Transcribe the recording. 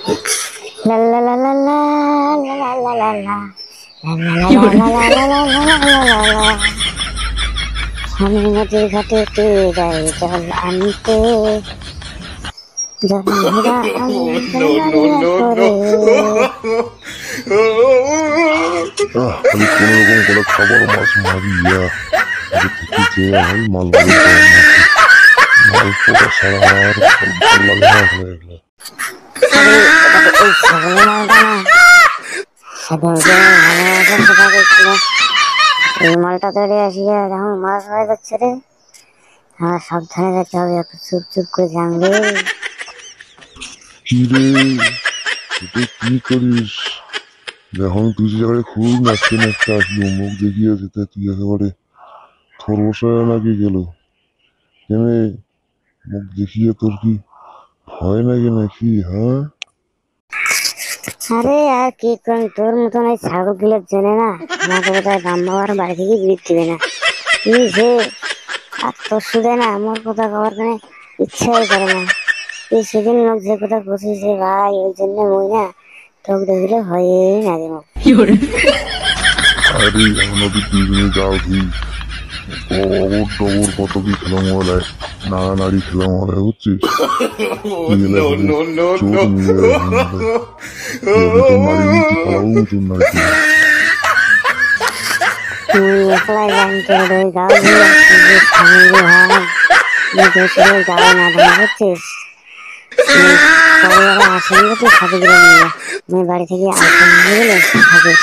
লা লা লা লা লা লা লা লা লা লা লা। আমি নদীর ঘাটেতে যাই জল আনতে, জল ভরা No, no, no, no. করে। খালি কোন রকম করে খাবার মাছ মারি থেকে যে ভাই মালগুলো মাল পোড়া ছাড়া আর ভালো লাগে না এগুলো। ওই ছাগলের মালটা না, সেদিনকে ভালোবাসার কথা করছিল, এই মালটা ধরে আসিয়া যখন মাছ হয়ে যাচ্ছে রে, আমার সাবধানে যেতে হবে, একটু চুপ চুপ করে জানবে। কি রে, তুই কি করিস? যখন তুই যে জায়গায় খুব নাচতে নাচতে আসলি মুখ দেখিয়ে যেতে তুই একেবারে খরবসায় নাকি গেল কেন? মুখ দেখিয়ে তোর কি ভয় লাগে নাকি? হ্যাঁ, আরে আর কি করেন, তোর মতন এই ছাগল গুলোর জন্য না আমাকে বোধহয় বাবার বাড়ি থেকে বিট দিবে না। কি যে আর তোর শুধু না আমার কথা কবার মানে ইচ্ছাই করে না। তুই সেদিন লোক যে কথা বলছিস যে ভাই, ওই জন্য মই না তোকে দেখলে হয়েই না রে মুখ। আরে এখন অব্দি দুজনে যাও তুই অবর টবর কত কি খেলা মহলায় নাড়ানাড়ি খেলা মহলায় হচ্ছিস। No, no, no, চোখ নিয়ে মারি নিতে পালাবো মতন নাকি? তুই একলাই জানতে ওই গাও দিয়ে ফ্যামিলি হয়, দেশের গাও না ধরে হচ্ছিস। পরে আসেন তুই সাথে গেলে নিয়ে বাড়ি থেকে আসেন গেলে থাকিস।